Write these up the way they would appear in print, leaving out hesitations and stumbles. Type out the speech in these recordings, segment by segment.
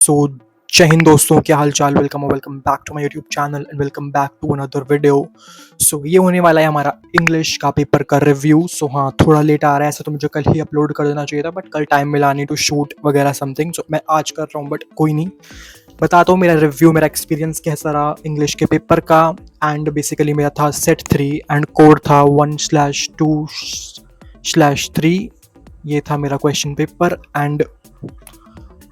सो जय हिंद दोस्तों, क्या हाल चाल। Welcome back to my YouTube channel and welcome back to another video. So ये होने वाला है हमारा इंग्लिश का पेपर का रिव्यू। सो हाँ, थोड़ा लेट आ रहा है, ऐसा तो मुझे कल ही अपलोड कर देना चाहिए था, बट कल टाइम मिला नहीं टू शूट वगैरह समथिंग। सो मैं आज कर रहा हूँ, बट कोई नहीं, बताता हूँ मेरा रिव्यू, मेरा एक्सपीरियंस कैसा रहा इंग्लिश के पेपर का। एंड बेसिकली मेरा था सेट 3 एंड कोड था 1/2/3। ये था मेरा question paper and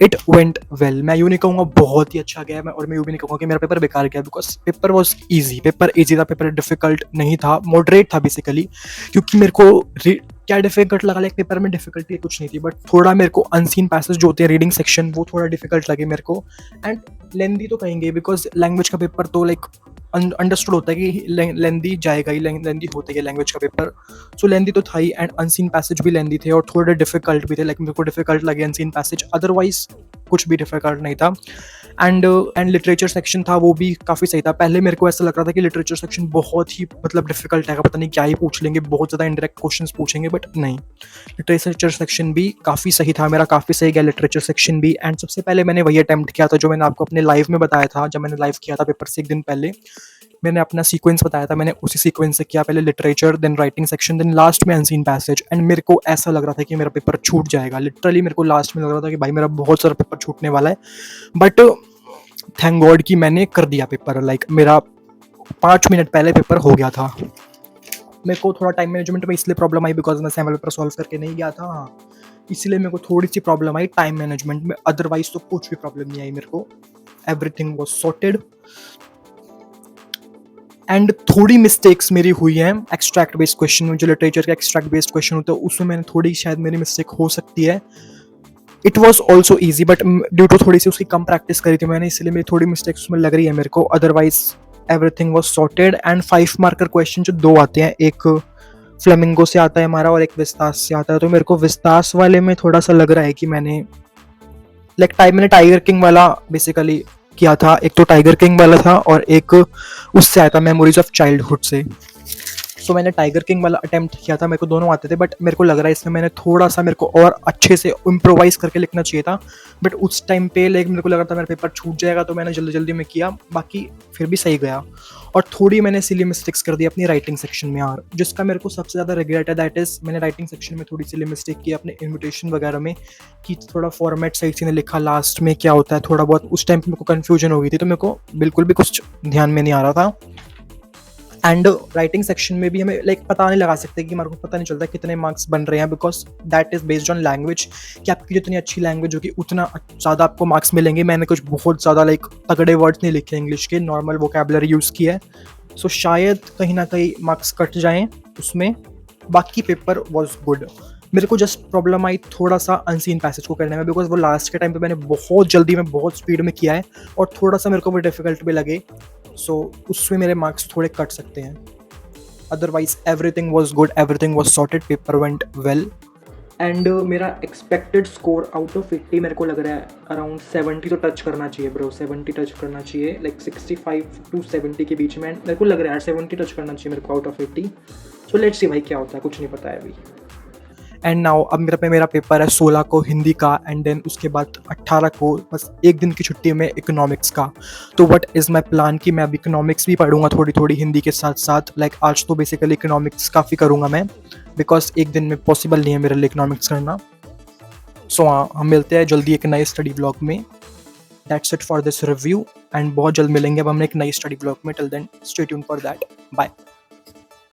it went well. मैं यूँ नहीं कहूँगा बहुत ही अच्छा गया, और मैं यूँ भी नहीं कहूँगा कि मेरा पेपर बेकार गया, because paper was easy. Paper easy था, पेपर डिफिकल्ट नहीं था, मॉडरेट था बेसिकली। क्योंकि मेरे को क्या डिफिकल्ट लगा, लाइक पेपर में डिफिकल्टी कुछ नहीं थी, बट थोड़ा मेरे को अनसीन पैसेज जो होते हैं रीडिंग सेक्शन, वो थोड़ा डिफिकल्ट लगे मेरे को। एंड लेंदी तो कहेंगे, बिकॉज लैंग्वेज का पेपर तो लाइक अंडरस्टूड होता है कि लेंदी जाएगा ही, लेंदी होता है लैंग्वेज का पेपर। सो लेंदी तो था ही, एंड अनसीन पैसेज भी लेंदी थे और थोड़े डिफिकल्ट भी थे। लाइक मेरे को डिफिकल्ट लगे अनसीन पैसेज, अदरवाइज कुछ भी डिफिकल्ट नहीं था। एंड लिटरेचर सेक्शन था, वो भी काफ़ी सही था। पहले मेरे को ऐसा लग रहा था कि लिटरेचर सेक्शन बहुत ही मतलब डिफिकल्ट है, पता नहीं क्या ही पूछ लेंगे, बहुत ज़्यादा इंडायरेक्ट क्वेश्चंस पूछेंगे, बट नहीं, लिटरेचर सेक्शन भी काफ़ी सही था मेरा, काफ़ी सही गया लिटरेचर सेक्शन भी। एंड सबसे पहले मैंने वही अटैम्प्ट किया था जो मैंने आपको अपने लाइव में बताया था, जब मैंने लाइव किया था पेपर से एक दिन पहले। मैंने अपना सीक्वेंस बताया था, मैंने उसी सीक्वेंस से किया, पहले literature, then writing section, then last में अनसीन पैसेज। एंड मेरे को ऐसा लग रहा था कि मेरा पेपर छूट जाएगा, लिटरली मेरे को लास्ट में लग रहा था कि भाई मेरा बहुत सारा पेपर छूटने वाला है। बट थैंक गॉड कि मैंने कर दिया पेपर। लाइक मेरा 5 मिनट पहले पेपर हो गया था। मेरे को थोड़ा टाइम मैनेजमेंट में इसलिए प्रॉब्लम आई, बिकॉज मैं सैम्पल पेपर सॉल्व करके नहीं गया था। हाँ, इसलिए मेरे को थोड़ी सी प्रॉब्लम आई टाइम मैनेजमेंट में, अदरवाइज तो कुछ भी प्रॉब्लम नहीं आई मेरे को। Everything was sorted. एंड थोड़ी मिस्टेक्स मेरी हुई हैं एक्सट्रैक्ट बेस्ड क्वेश्चन में, जो लिटरेचर का एक्सट्रैक्ट बेस्ड क्वेश्चन होता है उसमें मैंने थोड़ी शायद मेरी मिस्टेक हो सकती है। It was also easy, but due to थोड़ी सी उसकी कम प्रैक्टिस करी थी मैंने, इसलिए मेरी थोड़ी मिस्टेक्स उसमें लग रही है मेरे को। Otherwise everything was sorted. And 5 marker question जो 2 आते हैं, एक फ्लेमिंगो से आता है हमारा और एक विस्तास से आता है, तो मेरे को विस्तास वाले में थोड़ा सा लग रहा है कि मैंने मैंने टाइगर किंग वाला बेसिकली किया था। एक तो टाइगर किंग वाला था और एक उससे आया था मेमोरीज ऑफ चाइल्डहुड से। सो मैंने टाइगर किंग वाला अटेम्प्ट किया था, मेरे को दोनों आते थे, बट मेरे को लग रहा है इसमें मैंने थोड़ा सा मेरे को और अच्छे से इम्प्रोवाइज करके लिखना चाहिए था। बट उस टाइम पे लाइक मेरे को लग रहा था मेरा पेपर छूट जाएगा, तो मैंने जल्दी जल्दी में किया, बाकी फिर भी सही गया। और थोड़ी मैंने सिली मिस्टेक्स कर दी अपनी राइटिंग सेक्शन में यार, जिसका मेरे को सबसे ज़्यादा रिग्रेट है। दैट इज़ मैंने राइटिंग सेक्शन में थोड़ी सिली मिस्टेक की अपने इन्विटेशन वगैरह में, कि थोड़ा फॉर्मेट सही से नहीं लिखा, लास्ट में क्या होता है थोड़ा बहुत, उस टाइम पे मेरे को कन्फ्यूजन हो गई थी, तो मेरे को बिल्कुल भी कुछ ध्यान में नहीं आ रहा था। एंड राइटिंग सेक्शन में भी हमें लाइक पता नहीं लगा सकते कि हमारे को पता नहीं चलता कितने मार्क्स बन रहे हैं, because that is based on language, कि आपकी जितनी अच्छी लैंग्वेज होगी उतना ज़्यादा आपको मार्क्स मिलेंगे। मैंने कुछ बहुत ज़्यादा लाइक तगड़े वर्ड्स नहीं लिखे इंग्लिश के, नॉर्मल वोकैबुलरी यूज़ किया है, सो शायद कहीं ना कहीं मार्क्स कट जाएँ उसमें। बाकी पेपर वॉज गुड। मेरे को जस्ट प्रॉब्लम आई थोड़ा सा अनसीन पैसेज को करने में, बिकॉज वो लास्ट के टाइम पे मैंने बहुत जल्दी में बहुत स्पीड में किया है और थोड़ा सा मेरे को वो डिफिकल्ट भी लगे, सो उसमें मेरे मार्क्स थोड़े कट सकते हैं। Otherwise everything was good, everything was sorted, paper went well. And मेरा एक्सपेक्टेड स्कोर आउट ऑफ 80 मेरे को लग रहा है अराउंड 70 तो टच करना चाहिए ब्रो, 70 टच करना चाहिए, लाइक 65 to 70 के बीच में मेरे को लग रहा है 70 टच करना चाहिए मेरे को out of 80। So let's see भाई क्या होता है, कुछ नहीं पता है अभी। एंड नाउ अब मेरा पेपर है 16 को हिंदी का, एंड देन उसके बाद 18 को बस एक दिन की छुट्टी में इकोनॉमिक्स का। तो व्हाट इज़ माई प्लान कि मैं अब इकोनॉमिक्स भी पढ़ूंगा थोड़ी थोड़ी हिंदी के साथ साथ। लाइक आज तो बेसिकली इकोनॉमिक्स काफ़ी करूँगा मैं, बिकॉज एक दिन में पॉसिबल नहीं है मेरे लिए इकोनॉमिक्स करना। सो हाँ, हम मिलते हैं जल्दी एक नए स्टडी ब्लॉग में। That's it for this review, and बहुत जल्द मिलेंगे अब हम एक नई स्टडी ब्लॉग में। Till then stay tuned for that, bye.